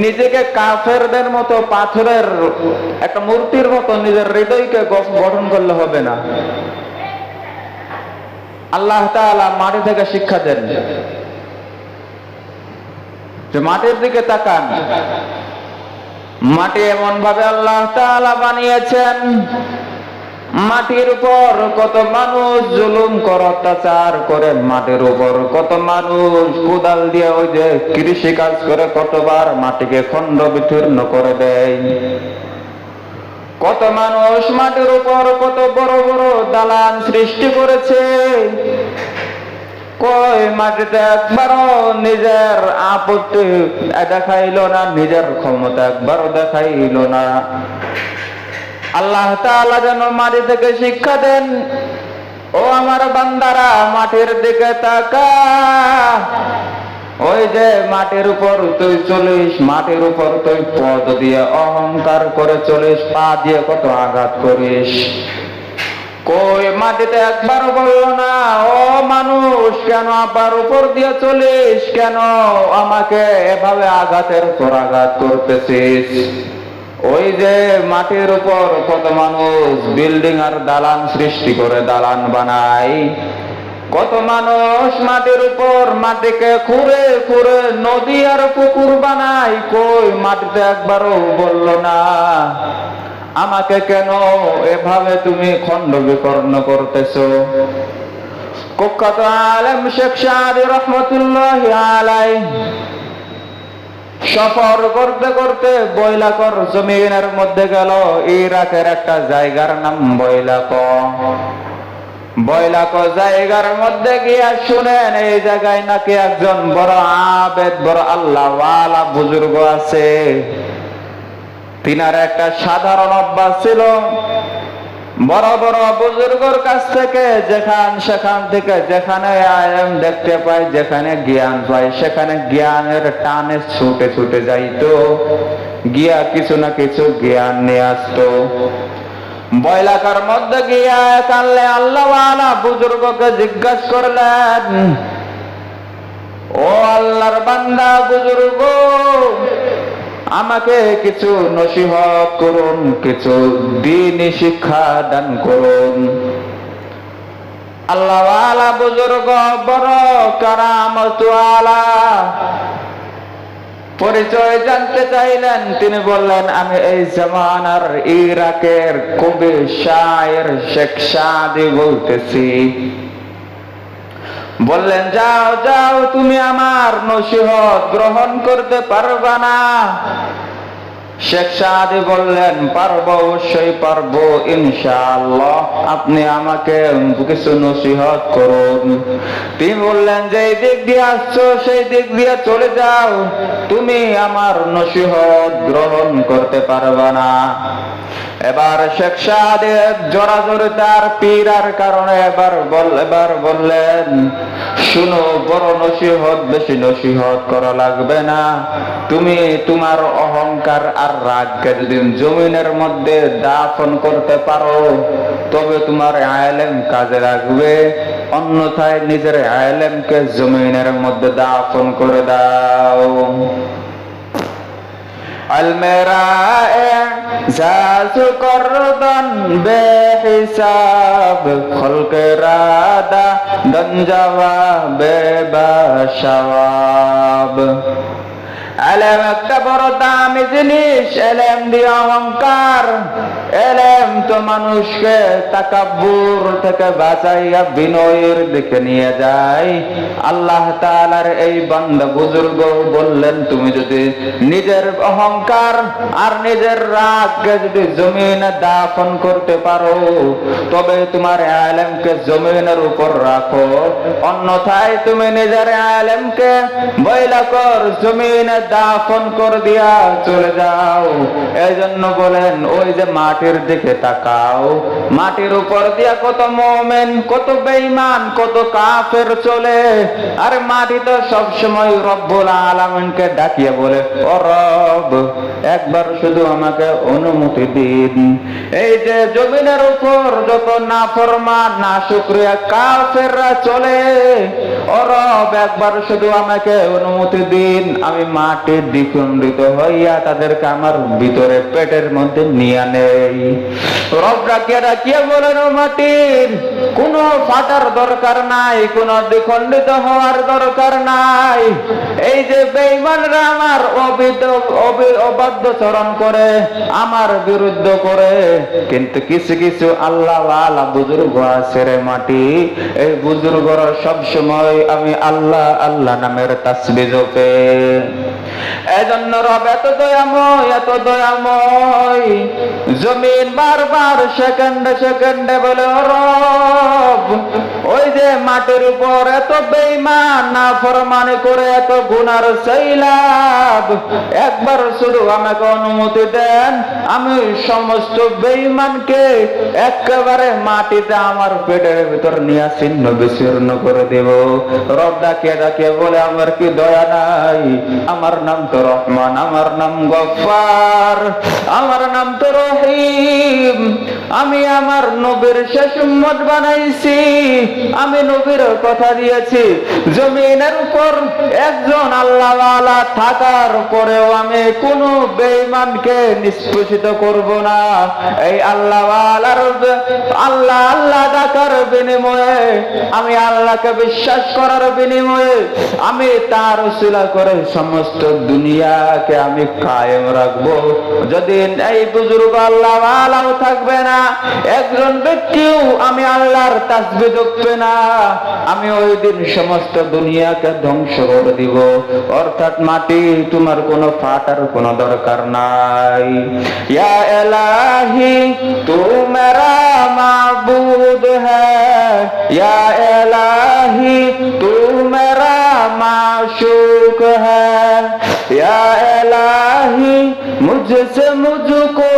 নিজেকে কাফেরদের মতো পাথরের একটা মূর্তির মতো নিজের হৃদয়কে গঠন করলে হবে না। আল্লাহ তাআলা মাটি থেকে শিক্ষা দেন যে মাটির দিকে তাকান। মাটি এমন ভাবে আল্লাহ তাআলা বানিয়েছেন, মাটির উপর কত মানুষ জুলুম করে, অত্যাচার করে, মাটির উপর কত মানুষ কোদাল দিয়ে ওই যে কৃষি কাজ করে কতবার মাটিকে খণ্ড বিতীর্ণ করে দেয়। কত মানুষ মাটির উপর কত বড় বড় দালান সৃষ্টি করেছে, কই মাটিতে একবারও নিজের আপত্তি দেখাইল না, নিজের ক্ষমতা একবারও দেখাইল না। আল্লাহ তাআলা যেন মাটি থেকে শিক্ষা দেন, ও আমার বান্দারা মাটির দিকে তাকা। ওই যে মাটির উপর তুই চলিস, মাটির উপর তুই পদ দিয়ে অহংকার করে চলিস, পা দিয়ে কত আঘাত করিস। কই মাটিতে একবারও বলল না, ও মানুষ কেন আবার উপর দিয়ে চলিস, কেন আমাকে এভাবে আঘাতের পর আঘাত করতেছিস। ওই যে মাটির উপর কত মানুষ বিল্ডিং আর দালান সৃষ্টি করে দালান বানায়, কত মানুষ মাটির উপর মাটিকে খুঁড়ে খুঁড়ে নদী আর পুকুর বানায়। কই মাটিতে একবারও বলল না আমাকে কেন এভাবে তুমি খণ্ড বিকর্ণ করতেছো। কুখ্যাত আলেম শেখ সাদী রহমতুল্লাহি আলাইহি সফর করতে করতে বৈলাকর জমিনের মধ্যে গেল। ইরাকের একটা জায়গার নাম বৈলাক। বৈলাক জায়গার মধ্যে গিয়া শুনেন এই জায়গায় নাকি একজন বড় আবেদ, বড় আল্লাহওয়ালা বুজুর্গ আছে। তিনার একটা সাধারণ অভ্যাস ছিল, বড় বড় বুজুর্গর কাছ থেকে সেখান থেকে যেখানে আলেম দেখতে পায়, যেখানে জ্ঞান পায়, সেখানে জ্ঞানের টানে ছুটে ছুটে যাইতো, গিয়া কিছু না কিছু জ্ঞান নিয়ে আসতো। বৈলাকার মধ্যে গিয়া কানলে আল্লাহওয়ালা বুজুর্গকে জিজ্ঞাসা করলেন, ও আল্লাহর বান্দা বুজুর্গ, আমাকে কিছু নসিহত করুন, কিছু দ্বীনি শিক্ষা দান করুন। আল্লাহওয়ালা বুজুর্গ বড় কারামতওয়ালা, পরিচয় জানতে চাইলেন। তিনি বললেন, আমি এই জামানার ইরাকের কবি শায়ের শেখ সাদী বলতেছি। বললেন, যাও যাও, তুমি আমার নসিহত গ্রহণ করতে পারবা না। শেখ সাদী বললেন, পারবো, অবশ্যই পারবো, ইনশাআল্লাহ, আপনি আমাকে কিছু নসিহত করুন। তিনি বললেন, যে দিক দিয়ে আসছো সেই দিক দিয়ে চলে যাও, তুমি আমার নসিহত গ্রহণ করতে পারবা না। এবার শেখ সাদী জোরাজোরে তার পীড়ার কারণে এবার বললেন, শুনো, বড় নসিহত, বেশি নসিহত করা লাগবে না। তুমি তোমার অহংকার আর রাগকে যদি জমিনের মধ্যে দাফন করতে পারো তবে তোমার ইলম কাজে লাগবে, অন্যথায় নিজের ইলমকে জমিনের মধ্যে দাফন করে দাও। अलमेरा एजाज करदन बेहिसाब खल्क रादा दंजावा बेबाशवाब। এলেম একটা বড় দামি জিনিস, এলেম দিয়ে অহংকার, এলেম তো মানুষকে তাকাব্বুর থেকে বাঁচাইয়া বিনয়ের দিকে নিয়ে যায়। আল্লাহ তাআলার এই বান্দা বুজুর্গ বললেন, তুমি যদি নিজের অহংকার আর নিজের রাগকে যদি জমিনে দাফন করতে পারো তবে তোমার এলেমকে জমিনের উপর রাখো, অন্যথায় তুমি নিজের এলেমকে বৈলাকর জমিনে দাফন করে দিয়া চলে যাও। এই জন্য বলেন, ওই যে মাটির দিকে তাকাও, মাটির উপর দিয়া কত মুমিন, কত বেঈমান, কত কাফের চলে। আর মাটি তো সবসময় রব্বুল আলামিনকে ডাকিয়ে বলে, ও রব, একবার শুধু আমাকে অনুমতি দিন। এই যে জমিনের উপর যত নাফরমান নাশুকরিয়া কাফেররা চলে, ও রব একবার শুধু আমাকে অনুমতি দিন, আমি মাটির দ্বিখণ্ডিত হইয়া তাদেরকে আমার ভিতরে পেটের মধ্যে নিয়ে নেই। রব ডাকিয়া ডাকিয়া বলেন, ও মাটির কোনো ফাটার দরকার নাই, কোন দ্বিখণ্ডিত হওয়ার দরকার নাই। এই যে বেঈমানরা আমার অবাধ্যচরণ করে, আমার বিরুদ্ধ করে, কিন্তু কিছু কিছু আল্লাহ ওয়ালা বুজুর্গ আছে রে মাটি, এই বুজুর্গরা সব সময় আমি আল্লাহ আল্লাহ নামের তাসবিহ জপে। এজন্য রব এত দয়াময়, এত দয়াময়, জমিন বারবার সেকেন্ডে সেকেন্ডে বলে, ও রব ওই যে মাটির উপর এত বেঈমান নাফরমানি করে এত গুনার সৈলাব, একবার শুধু আমাকে অনুমতি দেন, আমি সমস্ত বেঈমানকে একেবারে মাটিতে আমার পেটের ভিতর নিয়ে ছিন্ন বিচ্ছিন্ন করে দেব। রব ডাকিয়ে ডাকিয়ে বলে, আমার কি দয়া নাই? আমার নাম তো রহমান, আমার নাম গফফার, আমার নাম তো রহিম। আমি আমার নবীর শেষ উম্মত বানাইছি, আমি নবীর কথা দিয়েছি জমিনের উপর একজন আল্লাহওয়ালা থাকার পরেও আমি কোন বেঈমানকে নিষ্পেষিত করব না। এই আল্লাহওয়ালার আল্লাহ আল্লাহ ডাকার বিনিময়ে, আমি আল্লাহকে বিশ্বাস করার বিনিময়ে আমি তার উসিলা করে সমস্ত দুনিয়াকে আমি কায়েম রাখবো। যদি এই বুজুর্গ আল্লাহওয়ালাও থাকবে না, একজন ব্যক্তিও আমি আল্লাহর তাসবিহ জপবে না, আমি ওই দিন সমস্ত দুনিয়াকে ধ্বংস করে দিব। অর্থাৎ মাটি তোমার কোনো ফাটার কোনো দরকার নাই। ইয়া ইলাহি তু মেরা মাবুদ হ্যায়, ইয়া ইলাহি তু মেরা মাশুক হ্যায়, ইয়া ইলাহি মুঝसे मुझको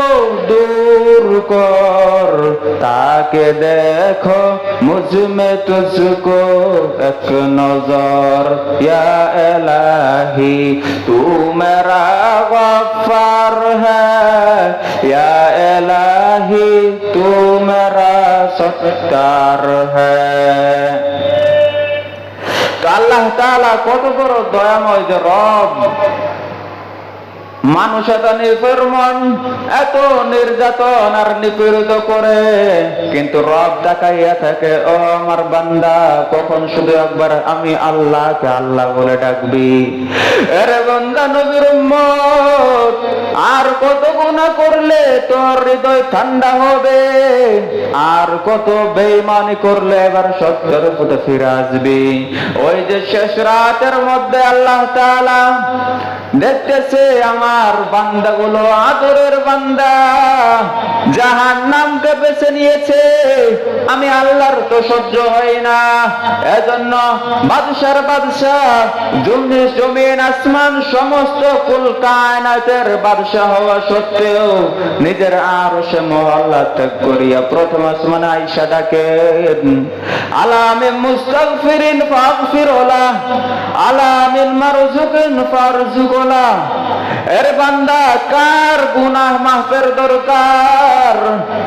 दूर कर, ताके देखो मुझ में तुझको एक नजर, या इलाही तू मेरा गफ्फार है, या इलाही तू मेरा सत्तार है। तो अल्लाह ताआला কত বড় দয়াময় যে রব, মানুষ এত নির্ভরমন, এত নির্যাতন আর নিপীড়িত করে, কিন্তু রব ডাকাইয়া থাকে, ও আমার বান্দা কখন শুধু একবার আমি আল্লাহকে আল্লাহ বলে ডাকবি। আরে বান্দা নবীর উম্মত, আর কত গুনাহ করলে তোর হৃদয় ঠান্ডা হবে, আর কত বেঈমানি করলে এবার সত্যের পথে ফিরে আসবি। ওই যে শেষ রাতের মধ্যে আল্লাহ তাআলা দেখতেছে আমার বান্দাগুলো, আদরের বান্দা জাহান্নামকে বেছে নিয়েছে, আমি আল্লাহর তো সহ্য হয় না। এজন্য বাদশার বাদশা, জমিন আসমান সমস্ত কুল কায়নাতের বাদশা হওয়া সত্ত্বেও নিজের আরশে মহল্লা ত্যাগ করিয়া প্রথম আসমানে আয়েশা ডাকেন, আলামিন মুস্তাগফিরিন ফাগফিরলা, আলামিন মারজুকিন ফারজুকলা। এর বান্দা কার গুনাহ মাফের দরকার?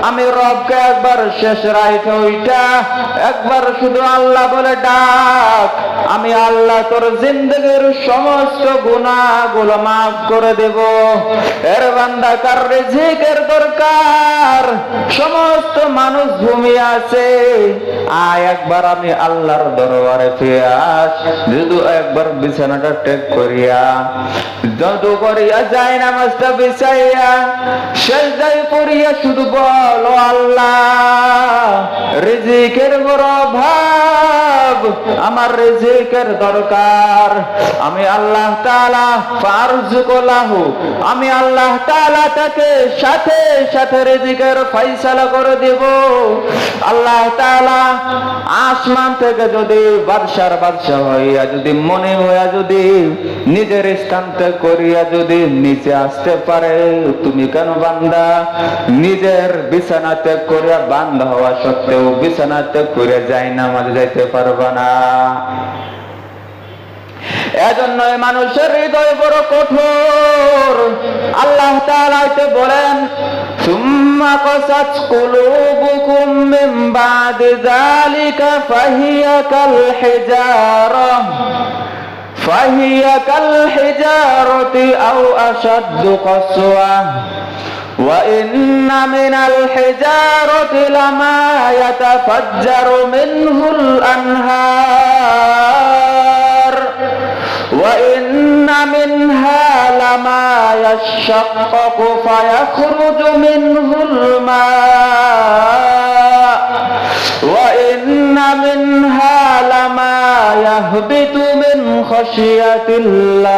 আমি রবকে একবার শেষ রাইতে ওইটা একবার শুধু আল্লাহ বলে ডাক, আমি আল্লাহ তোর জিন্দেগির সমস্ত গুনাহগুলো মাফ করে দেব। এর বান্দা কার রিজিকের দরকার? সমস্ত মানুষ ঘুমিয়ে আছে, আয় একবার আমি আল্লাহর দরবারে ফিরে আস, যদি একবার বিছানাটা টেক করিয়া যদু করিয়া যায় নামাজটা বিছাইয়া সেজদায় পড়িয়া শুধু বলো, আল্লাহ রিজিকের বড় অভাব, আমার রিজিকের দরকার, আমি আল্লাহ তাআলা ফারজুকুলাহু, আমি আল্লাহ তাআলা তাকে সাথে সাথে রিজিকের ফয়সালা করে দেব। আল্লাহ তাআলা আসমান থেকে যদি বাদশার বাদশা হইয়া যদি মনে হইয়া যদি নিজের স্থান ত্যাগ করিয়া যদি নিচে আসতে পারে, তুমি কেন বান্দা নিজের বিছানা ত্যাগ করিয়া বান্দা হওয়া সত্ত্বেও বিছানা ত্যাগ করিয়া যায় না, মাঝে যাইতে পারবা না? এজন্য মানুষের হৃদয় বড় কঠোর। আল্লাহ তাআলা তাআলাতে বলেন সুম্মা কাসাত কুলুবুকুম মিন বাদি যালিকা ফাহিয়া কাল হিজারতি আও আশাদ্দু কসওয়া ওয়া ইন্না মিনাল হিজারতি লামা ইয়াতাফাজ্জারু মিনহুল আনহার ওয়া ইন্না মিনহা লামা ইয়াশাক্কাকু ফায়াখরুজু মিনহুল মা ওয়া ইন্না মিনহা লামা ইয়াহবিতু মিন খাশিয়াতিল্লাহ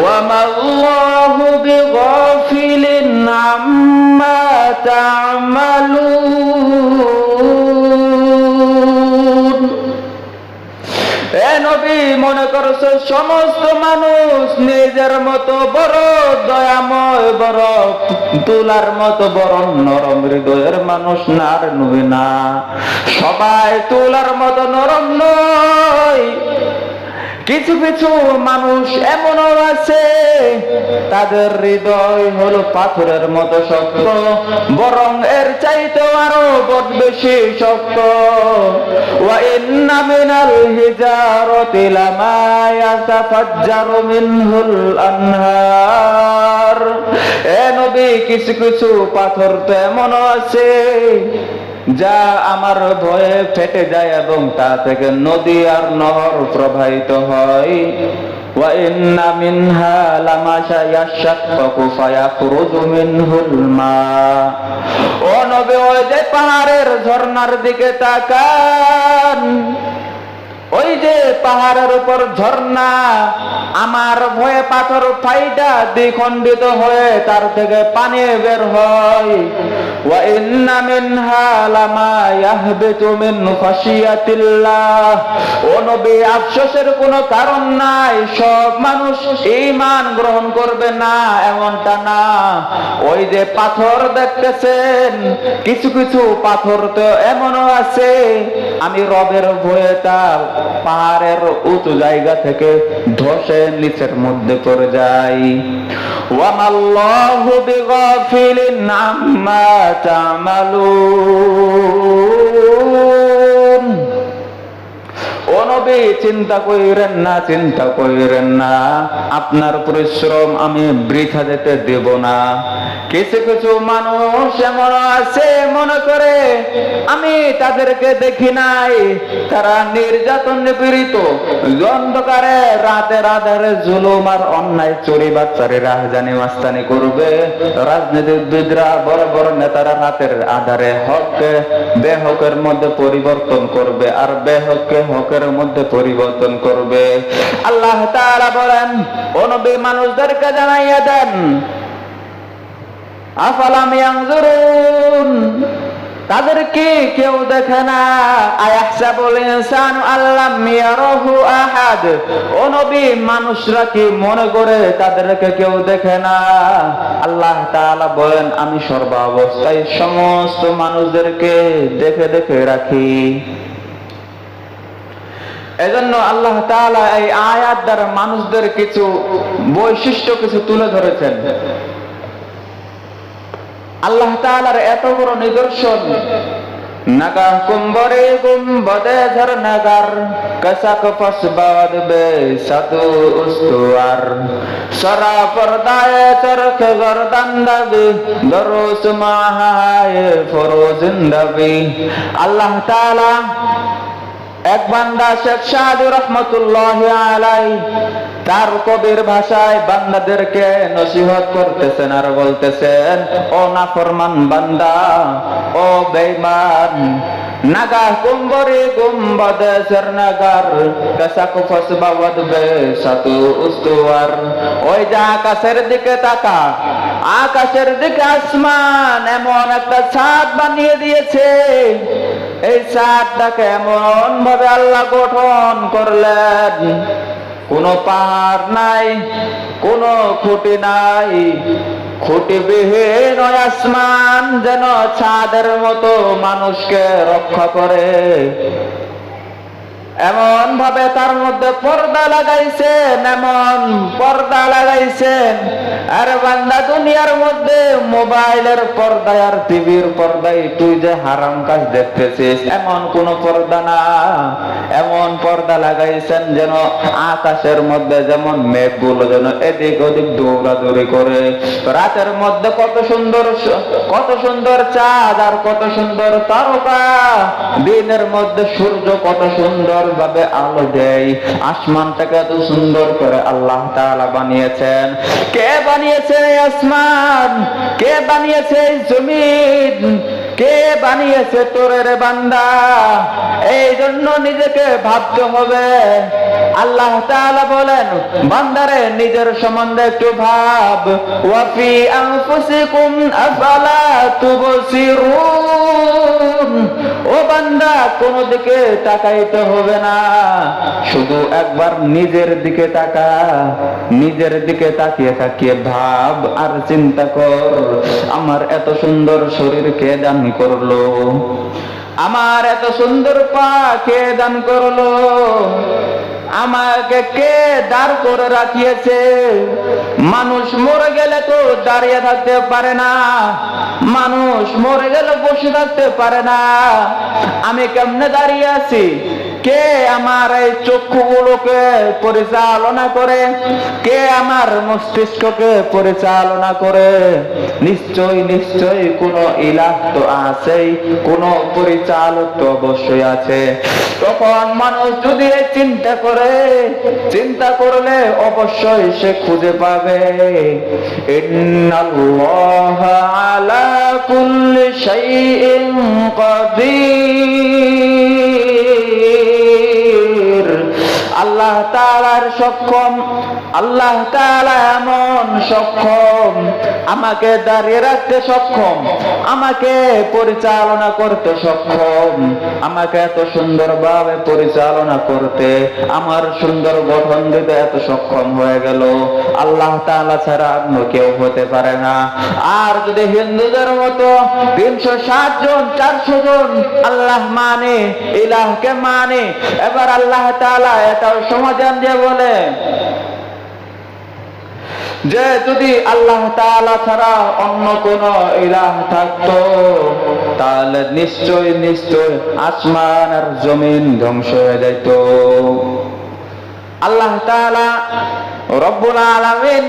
ওয়া মাল্লাহু বিগাফিলিন আম্মা তা'মালুন। এ নবী, মনে করছো সমস্ত মানুষ নিজের মতো বড় দয়াময়, বড় তুলার মতো বড় নরম হৃদয়ের মানুষ? না রে নবী, না, সবাই তুলার মতো নরম নয়। কিছু কিছু মানুষ এমনও আছে তাদের হৃদয় হলো পাথরের মতো শক্ত, বরং এর চাইতেও আরো বড় বেশি শক্ত। ওয়া ইন্না মিনাল হিজারতি লামা ইয়াতাফাজ্জারু মিনহুল আনহার। এ নবী, কিছু কিছু পাথর তো এমনও আছে যা আমার ভয়ে ফেটে যায় এবং তা থেকে নদী আর নহর প্রবাহিত হয়। ওয়া ইন্না মিনহা লামা ইয়াশাক্কাকু ফায়াখরুজু মিনহুল মা। ও নবী, ওই যে পাহাড়ের ঝর্ণার দিকে তাকান, ওই যে পাহাড়ের উপর ঝর্ণা, আমার ভয়ে পাথর ফাইটা দ্বিখণ্ডিত হয়ে তার থেকে পানি বের হয়। ওয়া ইন্না মিনহা লামা ইয়াহবিতু মিন খাশিয়াতিল্লাহ। ও নবী, আফসোসের কোনো কারণ নাই, সব মানুষ ঈমান গ্রহণ করবে না এমনটা না। ওই যে পাথর দেখতেছেন, কিছু কিছু পাথর তো এমনও আছে আমি রবের ভয়ে তা পাহাড়ের উঁচু জায়গা থেকে ধসে নিচের মধ্যে পড়ে যাই। ওয়া মাল্লাহু বিগাফিলিন আম্মা তা'মালুন। ও নবী, চিন্তা কইরেন না, চিন্তা কইরেন না, আপনার পরিশ্রম আমি বৃথা যেতে দেব না। কিছু কিছু মানুষ এমন আছে মনে করে আমি তাদেরকে দেখি নাই, তারা নির্যাতন নিপীড়িত, অন্ধকারে রাতের আধারে জুলুম আর অন্যায় চুরি বাচ্চারে রাহজানি মাস্তানি করবে। রাজনীতিবিদরা, বড় বড় নেতারা রাতের আধারে হককে বেহকের মধ্যে পরিবর্তন করবে আর বেহককে হকের মধ্যে পরিবর্তন করবে। আল্লাহ তাআলা বলেন, ও নবী, মানুষদেরকে জানাইয়া দেন আফালাম ইয়ানজুরুন, তাদের কি কেউ দেখে না? আয়াহসাবুল ইনসানু আল্লাম ইয়ারাহু আহাদ। ও নবী, মানুষরা কি মনে করে তাদেরকে কেউ দেখে না? আল্লাহ তাআলা বলেন, আমি সর্বাবস্থায় সমস্ত মানুষদেরকে দেখে দেখে রাখি। এজন্য আল্লাহ তাআলা এই আয়াত দ্বারা মানুষদের কিছু বৈশিষ্ট্য কিছু তুলে ধরেছেন। আল্লাহ তাআলার এত বড় নিদর্শন, নাগা কুম্বরে গুম্বদে ঝরনাগার কসাক ফসবাদ বে সাতু উস্তুয়ার সরা পর্দায়ে চরখ গরদান দাবি দরুস মাহায়ে ফরোজিন্দাবি। আল্লাহ তাআলা এক বান্দা শেখ সাদী রাহমাতুল্লাহি আলাইহি তার কবির ভাষায় বান্দাদেরকে নসিহত করতেছেন আর বলতেছেন, ও নাফরমান বান্দা, ও বেঈমান, নাগা কুম্বরে গুম্বদে সরনাগার কাসাকু ফসবাওয়াদ বে সাতু উস্তুয়ার। ওই যে আকাশের দিকে তাকা, আকাশের দিকে আসমান এমন একটা ছাদ বানিয়ে দিয়েছে, এই ছাদটাকে এমন ভাবে আল্লাহ গঠন করলেন, কোনো পাহাড় নাই, কোনো খুঁটি নাই, খুঁটিবিহীন আসমান যেন ছাদের মতো মানুষকে রক্ষা করে। এমন ভাবে তার মধ্যে পর্দা লাগাইছেন, এমন পর্দা লাগাইছেন আরে বান্দা, দুনিয়ার মধ্যে মোবাইলের পর্দায় আর টিভির পর্দায় তুই যে হারাম কাজ দেখতেছিস, এমন কোন পর্দা না। এমন পর্দা লাগাইছেন যেন আকাশের মধ্যে যেমন মেঘগুলো যেন এদিক ওদিক দৌড়াদৌড়ি করে। রাতের মধ্যে কত সুন্দর চাঁদ আর কত সুন্দর তারকা, দিনের মধ্যে সূর্য কত সুন্দর ভাবে আলো দেয়। আসমানটাকে এত সুন্দর করে আল্লাহ তাআলা বানিয়েছেন। কে বানিয়েছে আসমান? কে বানিয়েছে জমিন? কে বানিয়েছে তোরে রে বান্দা? এই জন্য নিজেকে ভাবতে হবে। আল্লাহ তাআলা বলেন, বান্দারে নিজের সম্বন্ধে একটু ভাব। ওয়া ফি আনফুসিকুম আফালা তুবসিরুন। ও বান্দা, কোন দিকে তাকাইতে হবে না, শুধু একবার নিজের দিকে তাকা। নিজের দিকে তাকিয়ে তাকিয়ে ভাব আর চিন্তা কর, আমার এত সুন্দর শরীর কে দান করলো? আমার এত সুন্দর পা কে দান করলো? আমাকে কে দাঁড় করে রাখিয়েছে? মানুষ মরে গেলে তো দাঁড়িয়ে থাকতে পারে না, মানুষ মরে গেলে বসে থাকতে পারে না। আমি কেমনে দাঁড়িয়ে আছি? কে আমার এই চক্ষুগুলোকে পরিচালনা করে? কে আমার মস্তিষ্ককে পরিচালনা করে? নিশ্চয়ই নিশ্চয়ই কোন ইলাহ তো আছেই, কোন পরিচালক তো অবশ্যই আছে। তখন মানুষ যদি চিন্তা করে, চিন্তা করলে অবশ্যই সে খুঁজে পাবে, ইন্নাল্লাহা আলা কুল্লি শাইইন কাদির। আল্লাহ তাআলার সক্ষম, আল্লাহ তাআলা এমন সক্ষম, আমাকে দাঁড়িয়ে রাখতে সক্ষম, আমাকে পরিচালনা করতে সক্ষম, আমাকে এত সুন্দরভাবে পরিচালনা করতে, আমার সুন্দর গঠন দিতে এত সক্ষম হয়ে গেল। আল্লাহ তাআলা ছাড়া অন্য কেউ হতে পারে না। আর যদি হিন্দুদের মতো 360 জন 400 জন আল্লাহ মানে, ইলাহকে মানে, এবার আল্লাহ তাআলা এটাও সমাধান দিয়ে বলে যে যদি আল্লাহ তাআলা ছাড়া অন্য কোন ইলাহ থাকতো, তাহলে নিশ্চয় নিশ্চয় আসমান আর জমিন ধ্বংস হয়ে যেত। আল্লাহ তাআলা রব্বুল আলামিন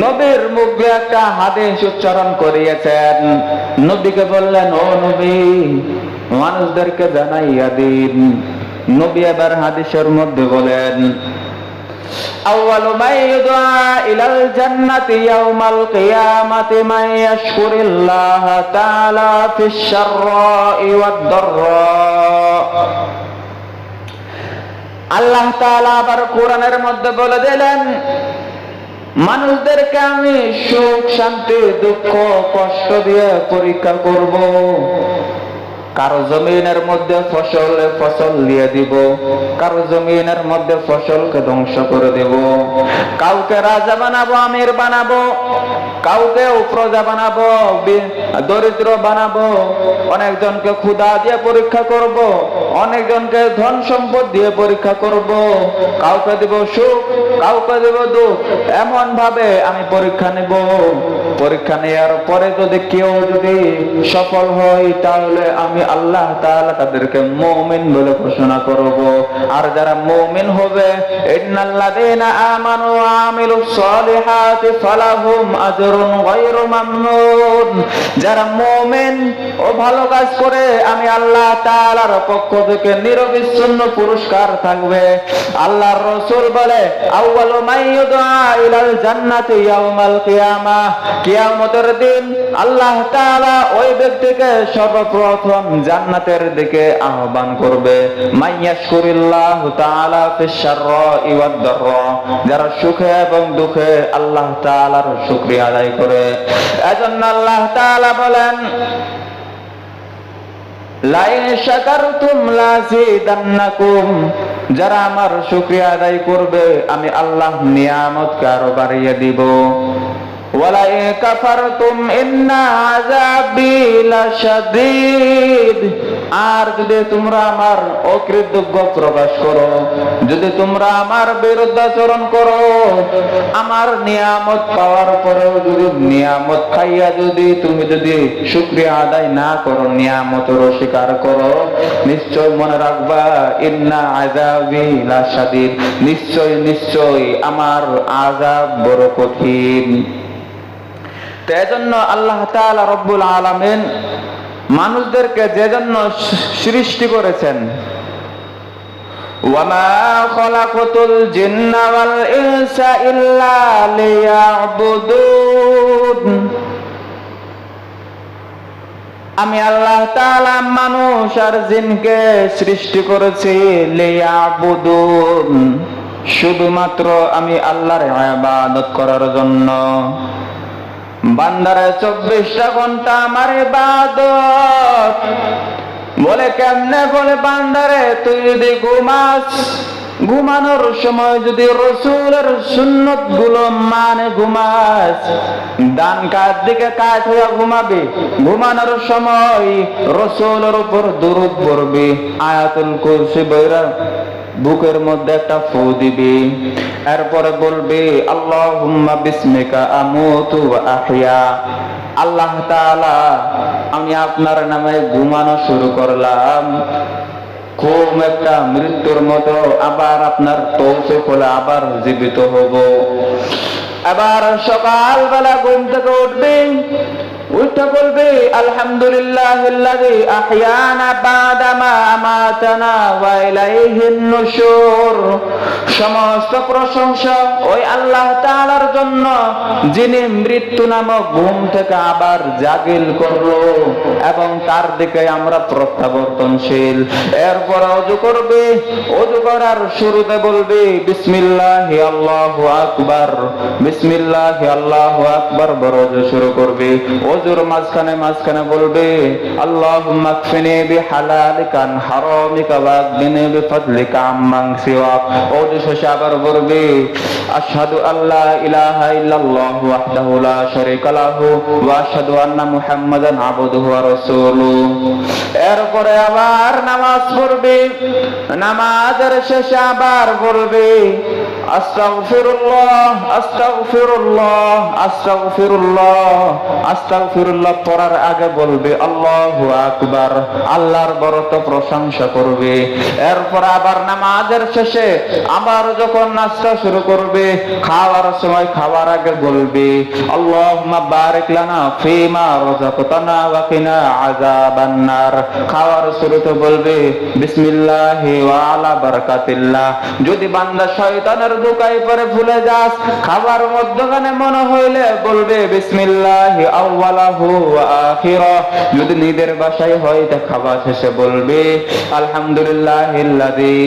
নবীর মুখে একটা হাদিস উচ্চারণ করিয়েছেন। নবীকে বললেন, ও নবী, মানুষদেরকে জানাইয়া দিন। নবী এবার হাদিসের মধ্যে বলেন, আউয়ালু মা ইউদআ ইলাল জান্নাতি ইয়াউমাল কিয়ামাতি মান ইয়াশকুরিল্লাহ তাআলা ফিশ শাররা'i ওয়াদ দাররা। আল্লাহ তাআলা আবার কোরআনের মধ্যে বলে দিলেন, মানুষদেরকে আমি সুখ শান্তি দুঃখ কষ্ট দিয়ে পরীক্ষা করব। কারো জমিনের মধ্যে ফসল দিয়ে দিব, কারো জমিনের মধ্যে ফসলকে ধ্বংস করে দেব। কাউকে রাজা বানাবো, আমির বানাবো, কাউকে প্রজা বানাবো, দরিদ্র বানাবো, অনেকজনকে ক্ষুধা দিয়ে পরীক্ষা করব, অনেকজনকে ধন সম্পদ দিয়ে পরীক্ষা করব, কাউকে দেব সুখ, কাউকে দেব দুঃখ। এমন ভাবে আমি পরীক্ষা নেব। পরীক্ষা নেওয়ার পরে যদি কেউ যদি সফল হয়, তাহলে আমি আল্লাহ তাআলা তাদেরকে মুমিন বলে ঘোষণা করব। আর যারা মুমিন হবে, ইন্নাল্লাযীনা আমানু ওয়া আমিলুস সালিহাতি ফালাহুম আজরুন গায়রু মামনুন। যারা মুমিন ও ভালো কাজ করে, আমি আল্লাহ তাআলার পক্ষ থেকে নিরবিচ্ছিন্ন পুরস্কার থাকবে। আল্লাহর রাসূল বলে, আউয়ালু মা ইউদআ ইলাল জান্নাতি ইয়াউমাল কিয়ামাহ। কিয়ামতের দিন আল্লাহ তাআলা ওই ব্যক্তিকে সর্বপ্রথম জান্নাতের দিকে আহ্বান করবে, মাইয়াশকুরিল্লাহু তাআলা ফিশ শাররা'i ওয়াদ দাররা। যারা সুখে এবং দুঃখে আল্লাহ তাআলার শুকরিয়া আদায় করে। এজন্য আল্লাহ তাআলা বলেন, লাইন শাকারতুম লাযিদান্নাকুম। যারা আমার শুকরিয়া আদায় করবে, আমি আল্লাহ নিয়ামতকে আরো বাড়িয়ে দিব। ওয়ালাইন কাফারতুম ইন্না আযাবি লাশাদীদ। আর যদি তোমরা আমার অকৃতজ্ঞ প্রকাশ করো, যদি তোমরা আমার বিরুদ্ধাচরণ করো, আমার নিয়ামত পাওয়ার পরেও যদি নিয়ামত খাইয়া যদি তুমি যদি শুকরিয়া আদায় না করো, নিয়ামতের অস্বীকার করো, নিশ্চয় মনে রাখবা ইন্না আযাবি লাশাদীদ, নিশ্চয় নিশ্চয় আমার আযাব বড় কঠিন। তো এজন্য আল্লাহ তাআলা রব্বুল আলামিন মানুষদেরকে যে জন্য সৃষ্টি করেছেন, ওয়ামা খালাকাতুল জিন্না ওয়াল ইনসা ইল্লা লিয়াবুদুন, আমি আল্লাহ তাআলা মানুষ আর জিনকে সৃষ্টি করেছি লিয়াবুদুন, শুধুমাত্র আমি আল্লাহর ইবাদত করার জন্য। বান্দারে 24টা ঘন্টা আমার ইবাদত। বলে কেমনে? বলে বান্দারে তুই যদি ঘুমাস, ঘুমানোর সময় যদি রাসূলের সুন্নত গুলো মানে ঘুমাস, ডান কাত দিকে কাত হয়ে ঘুমাবি, ঘুমানোর সময় রাসূলের উপর দুরূদ পড়বি, আয়াতুল কুরসি বইরা বুকের মধ্যে একটা ফু দিবি, এরপরে বলবি আল্লাহুম্মা বিসমিকা আমুতু ওয়া আহইয়া, আল্লাহ তাআলা আমি আপনার নামে ঘুমানো শুরু করলাম, ঘুম একটা মৃত্যুর মতো, আবার আপনার তৌফিক হলে আবার জীবিত হব। আবার সকালবেলা ঘুম থেকে উঠবি, উঠে বলবি আলহামদুলিল্লাহিল্লাযী আহইয়ানা বা'দা মা আমাতানা ওয়া ইলাইহিন নুশুর, সমস্ত প্রশংসা ওই আল্লাহ তাআলার জন্য যিনি মৃত্যু নামক ঘুম থেকে আবার জাগিল করলো এবং তার দিকে আমরা প্রত্যাবর্তনশীল। এরপর ওযু করবি, ওযু করার শুরুতে বলবি বিসমিল্লাহি আল্লাহু আকবার, বিসমিল্লাহি আল্লাহু আকবার বড় ওযু শুরু করবি। ওযুর মাঝখানে মাঝখানে বলবে আল্লাহুম্মা কফিনি বিহালালিকা আন হারামিকা ওয়া আগনিনি বিফাদলিকা আম্মান সিওয়াক। ওযু শেষে আবার বলবে আশহাদু আল্লা ইলাহা ইল্লাল্লাহু ওয়াহদাহু লা শারীকা লাহু ওয়া আশহাদু আন্না মুহাম্মাদান আবদুহু ওয়া রাসূলুহু। এরপরে আবার নামাজ পড়বে, নামাজের শেষে আবার বলবে আস্তাগফিরুল্লাহ আস্তাগফিরুল্লাহ আস্তাগফিরুল্লাহ আস্তাগফিরুল্লাহ। পড়ার আগে বলবে আল্লাহু আকবার, আল্লাহর বড়ত্ব প্রশংসা করবে। এরপর আবার নামাজের শেষে আবার যখন নাস্তা শুরু করবে, খাওয়ার সময় খাওয়ার আগে বলবে আল্লাহুম্মা বারিক লানা ফীমা রাযাকতানা ওয়া কিনা আযাবান নার। খাওয়ার শুরুতে বলবে বিসমিল্লাহি ওয়া আলা বারাকাতিল্লাহ। যদি বান্দা শয়তানের ধোঁকায় পড়ে ভুলে যাস, খাবার মধ্যখানে মনে হইলে বলবে বিসমিল্লাহি আউওয়ালাহু ওয়া আখিরা। যদি নিজের বাসায় হয় তা খাবার শেষে বলবে আলহামদুলিল্লাহিল্লাযী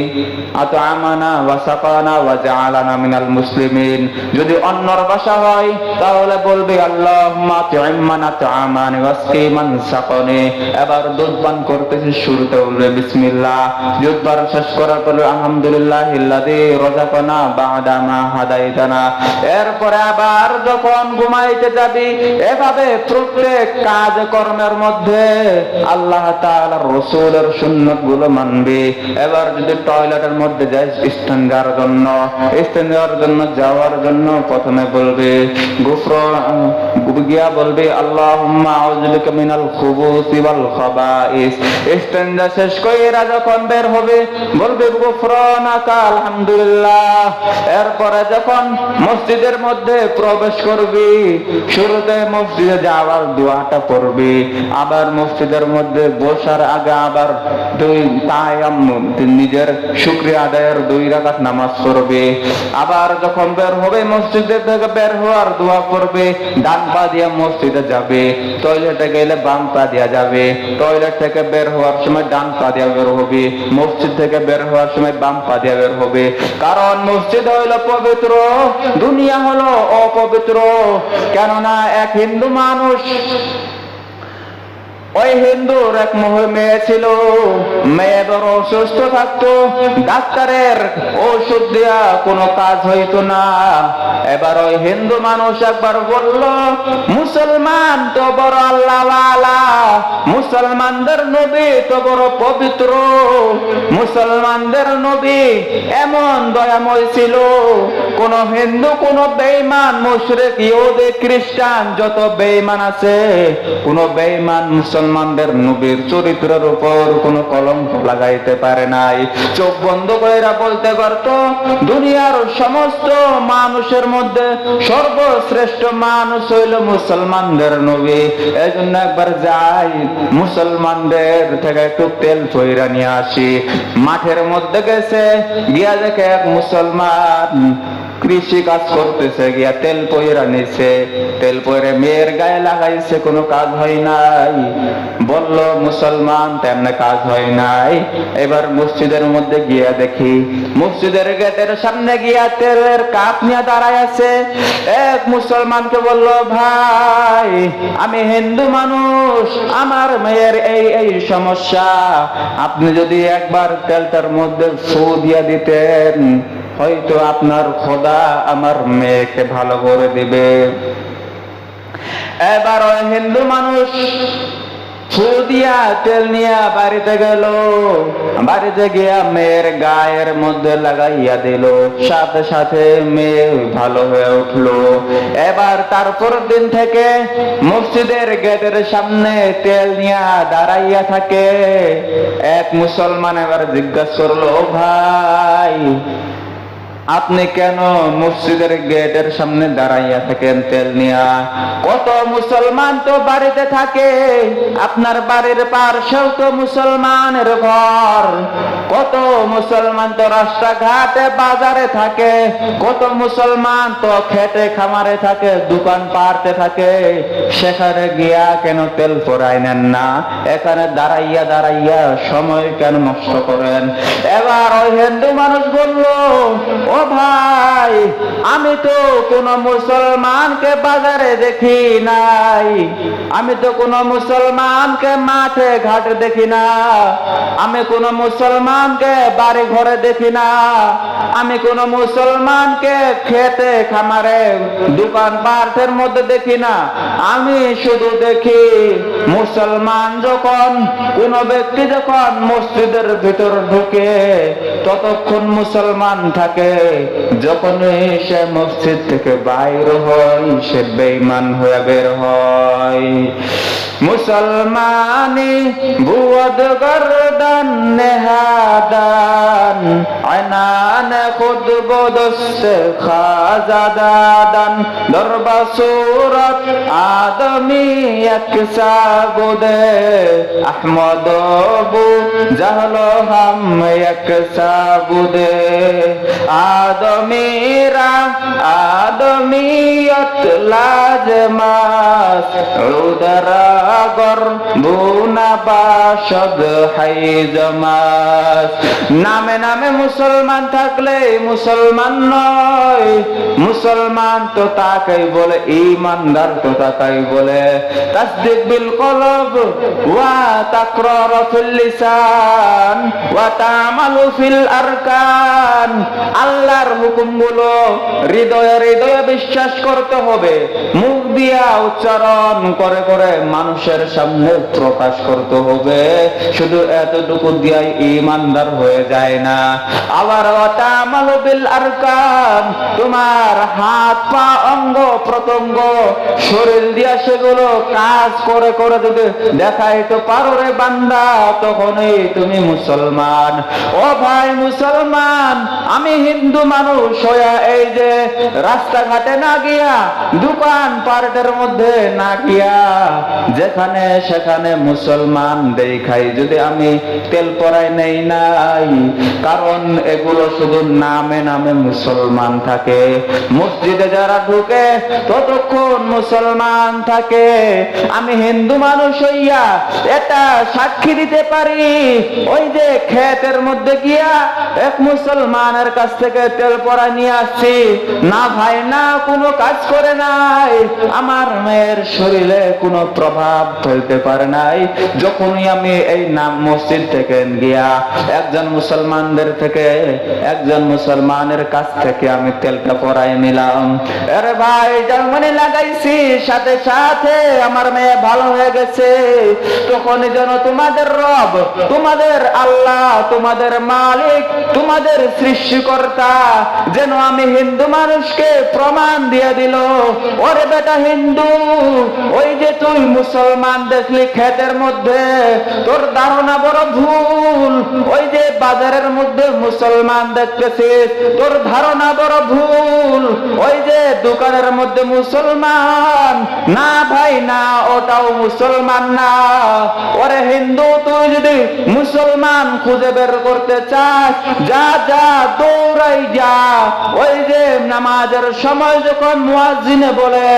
আত'আমানা ওয়া সাকানা ওয়া জাআলানা মিনাল মুসলিমিন। যদি অন্যর বাসা হয় তাহলে বলবে আল্লাহুম্মা আত'ইম মান আত'আমানি ওয়াসকি মান সাকানি। এবার দুধ পান করতেছে, শুরুতে বলবে বিসমিল্লাহ, দুধ পান শেষ করার পর আলহামদুলিল্লাহিল্লাযী রাযাকানা বা'দা মা হাদাইতানা। এরপরে আবার যখন ঘুমাইতে যাবি, এভাবে প্রত্যেক কাজ কর্মের মধ্যে আল্লাহ তাআলার রাসূলের সুন্নাত গুলো মানবি। এবার যদি টয়লেটের মধ্যে যাই ইস্তেনজার জন্য যাওয়ার জন্য প্রথমে বলবে গিয়া বলবে আল্লাহুম্মা আউযু বিকা মিনাল খুবুসি ওয়াল খাবাইস। ইস্তেনজা শেষ কইরা যখন বের হবে বলবে গুফরানাকা আলহামদুলিল্লাহ। এরপরে যখন মসজিদের মধ্যে প্রবেশ করবি, শুরুতে মসজিদে যাওয়ার দোয়াটা পড়বি, আবার মসজিদের মধ্যে বসার আগে আবার নিজের শুকরিয়া আদায়ের 2 রাকাত নামাজ পড়বে। আবার যখন বের হবে মসজিদের থেকে বের হওয়ার দোয়া পড়বে, ডান পা দিয়ে মসজিদে যাবে, টয়লেটে গেলে বাম পা দিয়া যাবে, টয়লেট থেকে বের হওয়ার সময় ডান পা দিয়ে বের হবে, মসজিদ থেকে বের হওয়ার সময় বাম পা দিয়ে বের হবে। কারণ মসজিদ হইল পবিত্র, দুনিয়া হলো অপবিত্র। কেননা এক হিন্দু মানুষ ওই হিন্দুর এক মেয়ে ছিল, মেয়ে বড় অসুস্থ থাকতো, ডাক্তারের ওষুধ দেয়া কোনো কাজ হইতো না। এবার ওই হিন্দু মানুষ একবার বলল, মুসলমান তো বড় আল্লাহওয়ালা, মুসলমানদের নবী তো বড় পবিত্র, মুসলমানদের নবী এমন দয়াময় ছিল, কোন হিন্দু কোন বেঈমান মুশরিক ইহুদি খ্রিস্টান যত বেঈমান আছে, কোন বেঈমান মুসলমানদের নবীর চরিত্রের উপর কোন কলঙ্ক লাগাইতে পারে নাই। চোখ বন্ধ কইরা বলতে পারত, দুনিয়ার সমস্ত মানুষের মধ্যে সর্বশ্রেষ্ঠ মানুষ হইল মুসলমানদের নবী। এজন্য একবার যাই মুসলমানদের থেকে একটু তেল পয়রা নিয়ে আসি। মাঠের মধ্যে গেছে, গিয়া দেখে এক মুসলমান কৃষি কাজ করতেছে, গিয়া তেল পয়রা নিছে, তেল পয়রে মেয়ের গায়ে লাগাইছে, কোনো কাজ হয় নাই। বলল মুসলমান তেমন কাজ হয় নাই। এবার মসজিদের মধ্যে গিয়া দেখি, মসজিদের গেটের সামনে গিয়া তেলের কাপ নিয়ে দাঁড়ায় আছে। এক মুসলমানকে বলল, ভাই আমি হিন্দু মানুষ, আমার মেয়ের এই এই সমস্যা, আপনি যদি একবার তেলটার মধ্যে ফু দিয়া দিতেন, হয়তো আপনার খোদা আমার মেয়েকে ভালো করে দিবে। এবার ওই হিন্দু মানুষ ফু দিয়া তেল নিয়ে বাড়িতে গেল, বাড়িতে গিয়া মেয়ের গায়ের মধ্যে লাগাইয়া দিল, সাথে সাথে মেয়ে ভালো হয়ে উঠলো। এবার তারপর দিন থেকে মসজিদের গেটের সামনে তেল নিয়ে দাঁড়াইয়া থাকে। এক মুসলমান এবার জিজ্ঞাসা করলো, ভাই আপনি কেন মসজিদের গেটের সামনে দাঁড়াইয়া থাকেন তেল নিয়া? কত মুসলমান তো বাড়িতে থাকে, আপনার বাড়ির পাশেও তো মুসলমানের ঘর, কত মুসলমান তো রাস্তাঘাটে বাজারে থাকে, কত মুসলমান তো খেতে খামারে থাকে, দোকান পাড়তে থাকে, সেখানে গিয়া কেন তেল পরাই নেন না? এখানে দাঁড়াইয়া দাঁড়াইয়া সময় কেন নষ্ট করেন? এবার ওই হিন্দু মানুষ বলল, ও ভাই আমি তো কোন মুসলমানকে বাজারে দেখি নাই, আমি তো কোন মুসলমানকে মাঠে ঘাটে দেখি না, আমি কোন মুসলমানকে বাড়ি ঘরে দেখি না, আমি কোন মুসলমানকে খেতে খামারে দোকান পাটের মধ্যে দেখি না। আমি শুধু দেখি মুসলমান যখন কোন ব্যক্তি যখন মসজিদের ভিতর ঢুকে ততক্ষণ মুসলমান থাকে, যখন সে মসজিদ থেকে বাইর হয় সে বেঈমান হয়ে বের হয়। মুসলমানি বুয়দ গর্দান নেহাদান আনান খুদ বদস্ত খাজাদান দরবা সুরত আদমি একসা বুদে আহমদ বু জাহলো হাম একসা বুদে আদমিরা আদমিয়ত লাজমাস উদরা গর বুনা বাসদ হাইজমাস। নামে নামে মুসলমান থাকলে মুসলমান নয়, মুসলমান তো তাকেই বলে, ঈমানদার তো তাকেই বলে তাসদীক বিল কলব ওয়া তাকরার ফিল লিসান ওয়া তা'মালু ফিল আরকান। আল্লাহর হুকুমগুলো হৃদয়ে হৃদয়ে বিশ্বাস করতে হবে, মুখ দিয়া উচ্চারণ করে করে মানুষের সামনে প্রকাশ করতে হবে। শুধু এতটুকু দিয়াই ঈমানদার হয়ে যায় না। আবার ওয়া তা'মালু বিল আরকান, তোমার হাত পা অঙ্গ প্রত্যঙ্গ শরীর দিয়া সেগুলো কাজ করে করে যদি দেখাইতে পারো রে বান্দা, তখনই তুমি মুসলমান। ও ভাই মুসলমান, আমি হিন্দু মানুষ হইয়া এই যে রাস্তাঘাটে না গিয়া দোকান পাটের মধ্যে না গিয়া যেখানে সেখানে মুসলমান দেখাই যদি আমি তেল পরাই নেই নাই, কারণ এগুলো শুধু নামে নামে মুসলমান থাকে। মসজিদে যারা ঢুকে ততক্ষণ মুসলমান থাকে। আমি হিন্দু মানুষ হইয়া এটা সাক্ষী দিতে পারি, ওই যে ক্ষেতের মধ্যে গিয়া এক মুসলমানের কাছ থেকে তেল পরা নিয়ে আসছি, না ভাই না কোনো কাজ করে নাই, আমার মেয়ের শরীরে কোনো প্রভাব ফেলতে পারে নাই। যখনই আমি এই নাম মসজিদ থেকে গিয়া একজন মুসলমানের কাছ থেকে আমি তেলটা পরাই নিলাম, আরে ভাই জার্মানি লাগাইছি, সাথে সাথে আমার মেয়ে ভালো হয়ে গেছে। তখনই যেন তোমাদের রব, তোমাদের আল্লাহ, তোমাদের মালিক, তোমাদের সৃষ্টিকর্তা যেন আমি হিন্দু মানুষকে প্রমাণ দিয়ে দিল, ওরে বেটা হিন্দু, ওই যে তুই মুসলমান দেখলি ক্ষেতের মধ্যে, তোর ধারণা বড় ভুল। ওই যে বাজারের মধ্যে মুসলমান দেখতেছিস, তোর ধারণা বড় ভুল। ওই যে দোকানের মধ্যে মুসলমান, না ভাই না, ওটাও মুসলমান না। ওরে হিন্দু, তুই যদি মুসলমান খুঁজে বের করতে চাস, যা যা দৌড়াই যা। ওই যে নামাজের সময় যখন মুয়াজ্জিনে বলে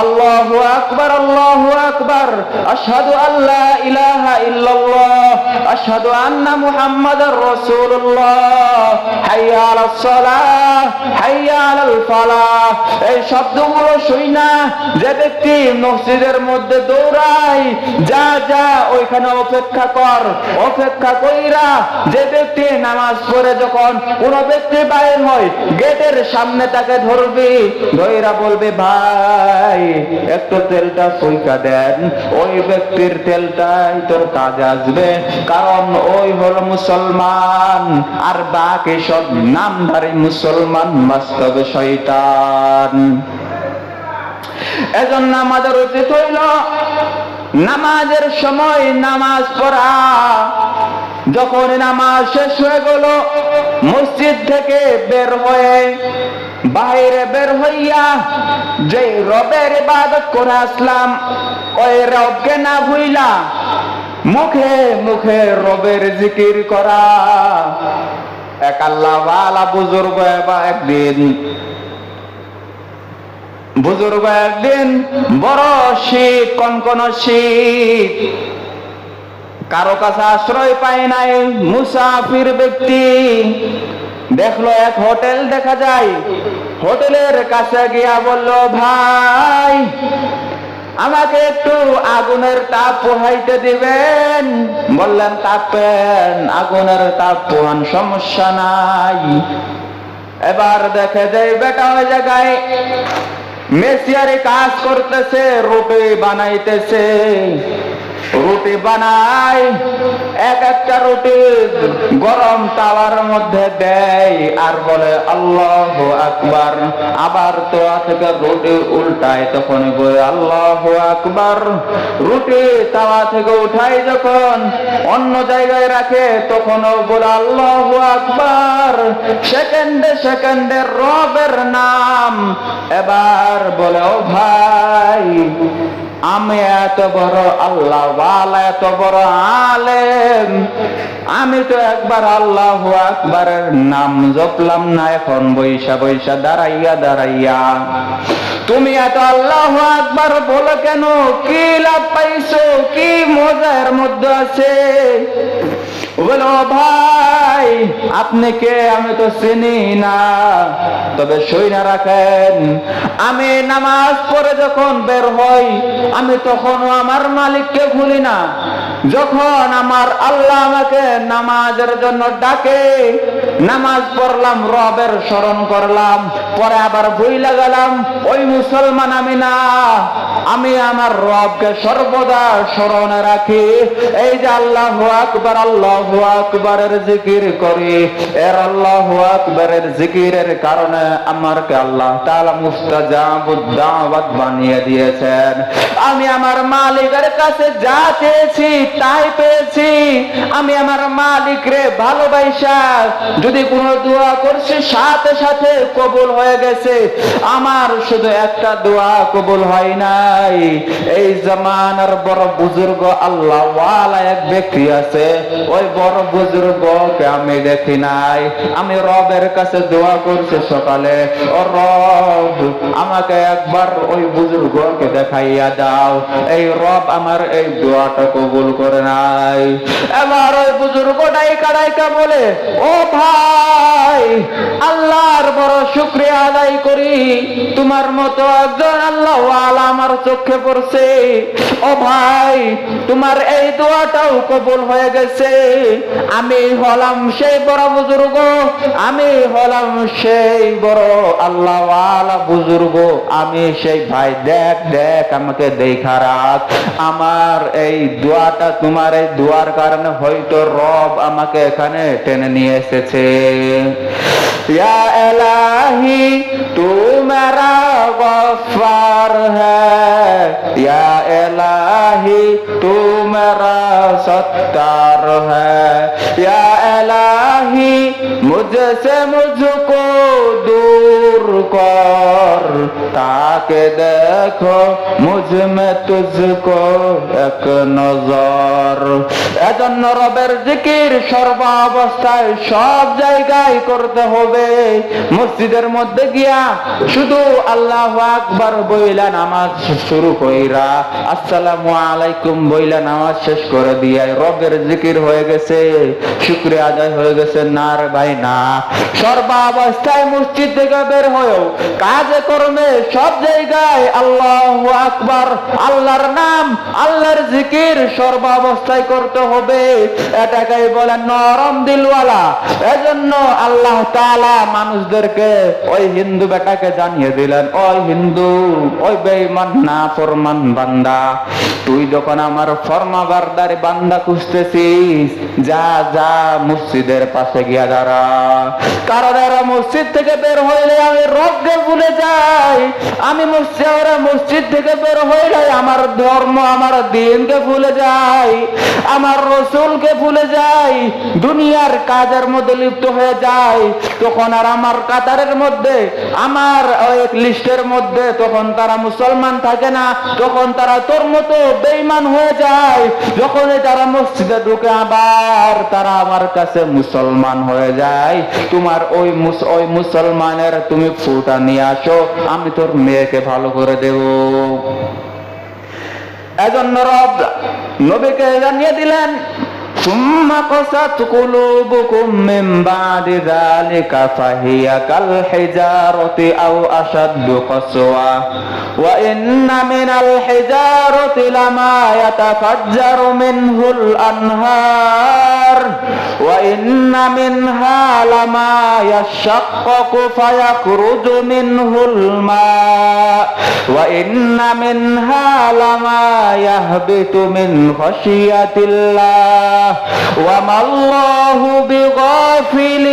আল্লাহু আকবার, আল্লাহু আকবার, আশহাদু আল্লা ইলাহা ইল্লাল্লাহ, আশহাদু আন্না মুহাম্মাদার রাসূলুল্লাহ, হাইয়া আলাস সালাহ, হাইয়া আলাল ফালাহ, এই শব্দগুলো শুই না যে ব্যক্তি মসজিদের মধ্যে দৌড়ায়, যা যা ওইখানে অপেক্ষা কর, অপেক্ষা কইরা যে ব্যক্তি নামাজ পড়ে যখন কোন ব্যক্তি বাইর হয়, গেটের সামনে তাকে ধরবি, ধইরা বলবে ভাই একটু তেলটা ফুইকা দেন, ওই ব্যক্তির তেলটাই তোর কাজে আসবে, কারণ ওই হলো মুসলমান। আর বাকি সব নামধারী মুসলমান বাস্তবে শয়তান। এজন্য আমাদের উচিত হইল নামাজের সময় নামাজ পড়া। যখন নামাজ শেষ হয়ে গেল, মসজিদ থেকে বের হয়ে বাইরে বের হইয়া যে রবের ইবাদত করে আসলাম, ওই রবকে না ভুইলা মুখে মুখে রবের জিকির করা। এক আল্লাহ ওয়ালা বুজুর্গ একদিন বড় শীত, কনকন শীত, কারো কাছে আশ্রয় পায় নাই, মুসাফির ব্যক্তি দেখলো এক হোটেল দেখা যায়, হোটেলের কাছে গিয়া বলল ভাই আমাকে একটু আগুনের তাপ পোহাইতে দিবেন। বললেন তাপেন, আগুনের তাপ পোহান, সমস্যা নাই। এবার দেখে যে বেটা ওই জায়গায় মেসিয়ারে কাজ করতেছে, রুটি বানাইতেছে, রুটি বানায়, এক একটা রুটি গরম তাওয়ার মধ্যে দেয় আর বলে আল্লাহু আকবার। আবার তোয়া থেকে রুটি উল্টায়, তখন বলে আল্লাহু আকবার। রুটি তাওয়া থেকে উঠায় যখন অন্য জায়গায় রাখে, তখনও বলে আল্লাহু আকবার। সেকেন্ডে সেকেন্ডে রবের নাম। এবার বলে ও ভাই, আমি এত বড় আল্লাহ ওয়ালা, এত বড় আলেম, আমি তো একবার আল্লাহু আকবারের নাম জপলাম না, এখন বৈশা বৈশা দাঁড়াইয়া দাঁড়াইয়া তুমি এত আল্লাহু আকবার বলো কেন? কি লাভ পাইছো? কি মজার মধ্যে আছে? বলো ভাই আপনি কে? আমি তো চিনি না, তবে সইনা রাখেন আমি নামাজ পড়ে যখন বের হই, আমি তখনও আমার মালিককে ভুলি না। যখন আমার আল্লাহ আমাকে নামাজের জন্য ডাকে, নামাজ পড়লাম, রবের স্মরণ করলাম, পরে আবার ভুইলা গেলাম, ওই মুসলমান আমি না। আমি আমার রবকে সর্বদা স্মরণে রাখি। এই যে আল্লাহু আকবার, আল্লাহু আকবারের জিকির করি, এর আল্লাহু আকবারের জিকিরের কারণে আমাকে আল্লাহ তাআলা মুস্তাজাবুদ দাওয়াত বানিয়ে দিয়েছেন। আমি আমার মালিকের কাছে যা চেয়েছি তাই পেয়েছি। আমি আমার মালিক রে ভালোবাসা যদি কোনো দোয়া করছি, সাথে সাথে কবুল হয়ে গেছে। আমার শুধু একটা দোয়া কবুল হয় নাই। এই জামানার বড় বুজুর্গ আল্লাহ ওয়ালা এক ব্যক্তি আছে, ওই বড় বুজুর্গকে আমি দেখি নাই। আমি রবের কাছে দোয়া করছি সকালে, ও রব আমাকে একবার ওই বুজুর্গকে দেখাইয়া দাও। এই রব আমার এই দোয়াটা কবুল করে নাই। এবার ওই বুজুর্গ ডাইকা বলে, ও ভাই, আল্লাহর বড় শুকরিয়া আদায় করি, তোমার মতো একজন আল্লাহ ওয়ালা আমার চোখে পড়ছে। ও ভাই, তোমার এই দোয়াটাও কবুল হয়ে গেছে। আমি হলাম সেই বড় বুজুর্গ, আমি হলাম সেই বড় আল্লাহ ওয়ালা বুজুর্গ, আমি সেই ভাই। দেখ দেখ, আমাকে দেখা রাখ, আমার এই দোয়াটা, তোমার এই দোয়ার কারণে হয়তো রব আমাকে এখানে টেনে নিয়ে এসেছে। ইয়া ইলাহি তু মেরা গফফার হ্যায়, ইয়া ইলাহি তু মেরা সত্তার হ্যায়, ইয়া ইলাহি মুঝসে মুঝকো दूर कर, ताके देखो मुझ में तुझको एक नजर। এজন্য রবের জিকির সর্বাবস্থায় সব জায়গায় করতে হবে। মসজিদের মধ্যে গিয়া শুধু আল্লাহু আকবার বইলা নামাজ শুরু কইরা, আসসালামু আলাইকুম বইলা নামাজ শেষ করে দিয়া রবের জিকির হয়ে গেছে, শুকরিয়া আদায় হয়ে গেছে? না রে ভাই, না। সর্বাবস্থায় মসজিদ থেকে বের হয়েও কাজে কর্মে সব জায়গায় আল্লাহু আকবার, আল্লাহর নাম, আল্লাহর জিকির সর্বাবস্থায় করতে হবে। এটাকেই বলেন নরম দিলওয়ালা। এজন্য আল্লাহ তাআলা মানুষদেরকে ওই হিন্দু বেটাকে জানিয়ে দিলেন, ওই হিন্দু, ওই বেঈমান নাফরমান বান্দা, তুই যখন আমার ফরমাবারদারি বান্দা খুঁজতেছিস, যা যা মসজিদের পাশে গিয়া দাঁড়া। কারণ এরা মসজিদ থেকে বের হইলে আমি রবকে ভুলে যাই, আমি মসজিদ থেকে বের হইলে আমার ধর্ম, আমার দ্বীনকে ভুলে যাই, আমার রসুলকে ভুলে যাই, দুনিয়ার কাজের মধ্যে লিপ্ত হয়ে যায়। তখন আর আমার কাতারের মধ্যে, আমার ওই লিস্টের মধ্যে তখন তারা মুসলমান থাকে না, তখন তারা তোর মতো বেঈমান হয়ে যায়। যখন তারা মসজিদে ঢুকে আবার তারা আমার কাছে মুসলমান হয়ে যায়। তোমার ওই মুসলমানের তুমি ফুটা নিয়ে আসো, আমি তোর মেয়েকে ভালো করে দেব। এজন্য রব নবীকে জানিয়ে দিলেন, সুম্মা কাসাত কুলুবুকুম মিন বাদি যালিকা ফাহিয়া কাল হিজারতি আও আশাদ্দু কাসওয়া ওয়া ইন্না মিনাল হিজারতি লামা ইয়াতাফাজ্জারু মিনহুল আনহার ওয়া ইন্না মিনহা লামা ইয়াশাক্কাকু ফায়াখরুজু মিনহুল মা ওয়া ইন্না মিনহা লামা ইয়াহবিতু মিন খাশিয়াতিল্লাহ وما الله بغافل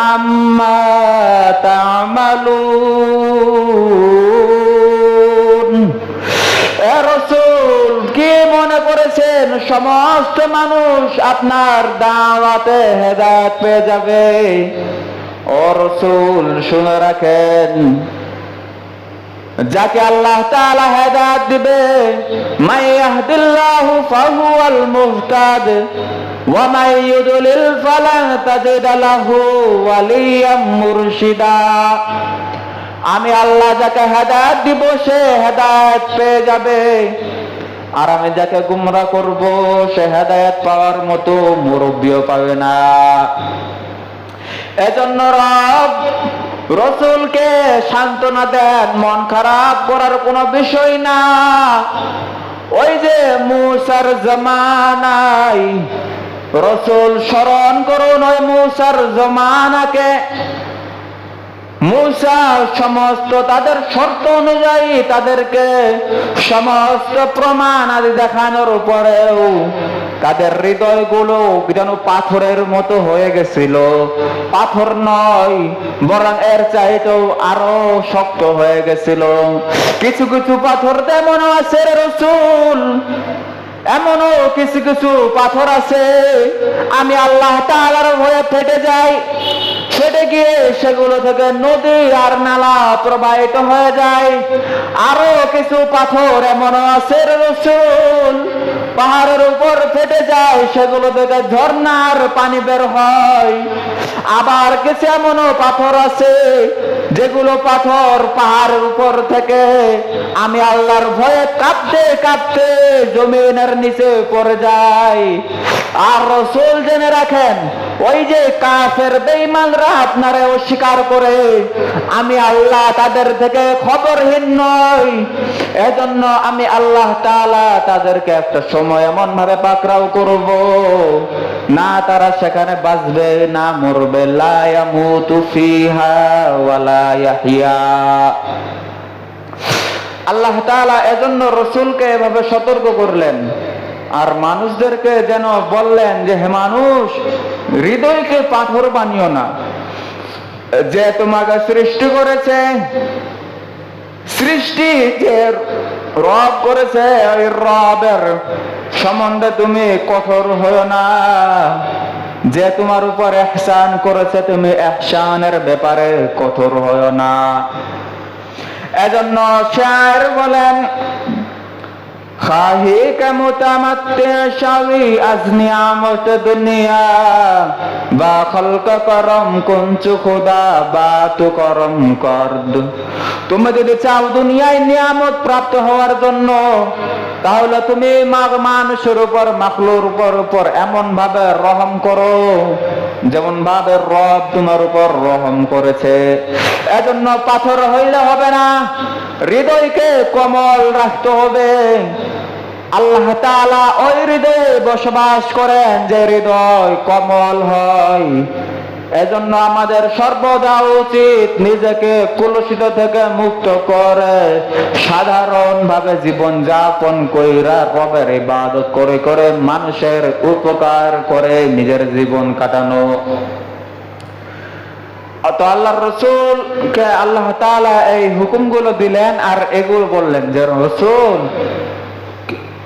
عما تعملون। রাসূল কি মনে করেছেন সমস্ত মানুষ আপনার দাওয়াতে হেদায়েত পেয়ে যাবে? ও রাসূল, শুনে রাখেন, যাকে আল্লাহ তাআলা হেদায়েত দিবে, মাই ইয়াহদিল্লাহু ফাহুয়াল মুহতাদ ওয়া মাই ইউদলিল ফালান তাজিদ লাহু ওয়ালিয়াম মুরশিদা। আমি আল্লাহ যাকে হেদায়েত দিব সে হেদায়েত পেয়ে যাবে, আর আমি যাকে গুমরাহ করব সে হেদায়েত পাওয়ার মতো মুরব্বিও পাবে না। এজন্য রব রসুলকে সান্ত্বনা দেন, মন খারাপ করার কোনো বিষয় না। ওই যে মূসার জামানায় রসুল স্মরণ করুন, ওই মূসার জামানাকে। মূসা সমস্ত তাদের শর্ত অনুযায়ী তাদেরকে সমস্ত প্রমাণ আদি দেখানোর পরেও তাদের হৃদয়গুলো যেন পাথরের মতো হয়ে গেছিল। পাথর নয়, বরং এর চাইতেও আরো শক্ত হয়ে গেছিল। কিছু কিছু পাথর তেমন আছে রাসূল, এমনও কিছু কিছু পাথর আছে আমি আল্লাহ তাআলার ভয়ে ফেটে যাই, ফেটে গিয়ে সেগুলো থেকে নদী আর নালা প্রবাহিত হয়ে যায়। আরো কিছু পাথর এমনও আছে রাসূল পাহাড়ের উপর ফেটে যায়, সেগুলো থেকে ঝর্ণার পানি বের হয়। আবার কিছু এমনও পাথর আছে যেগুলো পাথর পাহাড়ের উপর থেকে আমি আল্লাহর ভয়ে কাঁপতে কাঁপতে জমিনের নিচে পড়ে যায়। আর রাসূল জেনে রাখেন, ওই যে কাফের বেঈমানরা আপনারে অস্বীকার করে, আমি আল্লাহ তাদের থেকে খবরহীন নই। এজন্য আমি আল্লাহ তাআলা তাদেরকে একটা সময় এমন ভাবে পাকড়াও করব, না তারা সেখানে বাঁচবে না মরবে। লা ইয়ামুতু ফিহা ওয়ালা ইয়াহইয়া। আল্লাহ তাআলা এজন্য রাসূলকে এভাবে সতর্ক করলেন, আর মানুষদেরকে যেন বললেন যে হে মানুষ, হৃদয়কে পাথর বানিও না। যে তোমাকে সৃষ্টি করেছে, সৃষ্টি যে রব করেছে, ওই রবের সম্বন্ধে তুমি কঠোর হও না। যে তোমার উপর ইহসান করেছে, তুমি ইহসানের ব্যাপারে কঠোর হও না। এজন্য শায়ের বলেন, খাহি কে মুতামাত্তি শাওই আজ নিয়ামত দুনিয়া, বা খলক করম কুনচু খুদা বা তু করম করদ। তুমি যদি চাও দুনিয়ায় নিয়ামত প্রাপ্ত হওয়ার জন্য, তাহলে তুমি মানুষের উপর, মাখলুর উপর এমন ভাবে রহম করো যেমন ভাবে রব তোমার উপর রহম করেছে। এজন্য পাথর হইলে হবে না, হৃদয়কে কোমল রাখতে হবে। আল্লাহ তাআলা ওই হৃদয়ে বসবাস করেন যে হৃদয় কোমল হয়। এজন্য আমাদের সর্বদা উচিত নিজেকে কলুষিত থেকে মুক্ত করে সাধারণ ভাবে জীবন যাপন কইরা রবের ইবাদত করে করে মানুষের উপকার করে নিজের জীবন কাটানো। তো আল্লাহর রাসূলকে আল্লাহ তাআলা এই হুকুমগুলো দিলেন, আর এগুলো বললেন যে রাসূল,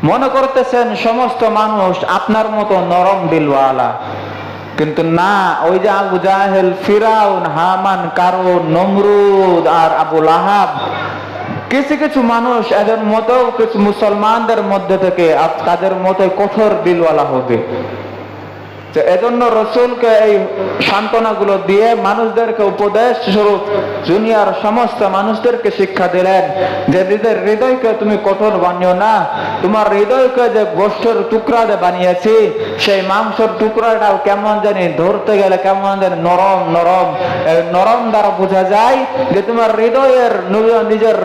মনে করতেছেন সমস্ত মানুষ আপনার মতো নরম দিলওয়ালা, কিন্তু না। ওই যে আবু জাহেল, ফিরাউন, হামান, কারুন, নমরুদ আর আবু লাহাব, কিছু কিছু মানুষ এদের মতো কিছু মুসলমানদের মধ্যে থেকে তাদের মতো কঠোর দিলওয়ালা হবে। তো এজন্য রাসূলকে এই সান্ত্বনাগুলো দিয়ে মানুষদেরকে উপদেশ স্বরূপ দুনিয়ার সমস্ত মানুষদেরকে শিক্ষা দিলেন যে নিজের হৃদয়কে তুমি কঠোর বানিও না। তোমার হৃদয়কে যে গোষ্ঠের টুকরা দিয়ে বানিয়েছি, সেই মাংসের টুকরাটাও কেমন জানি ধরতে গেলে কেমন জানি নরম নরম। নরম দ্বারা বোঝা যায় যে তোমার হৃদয়ের নিজের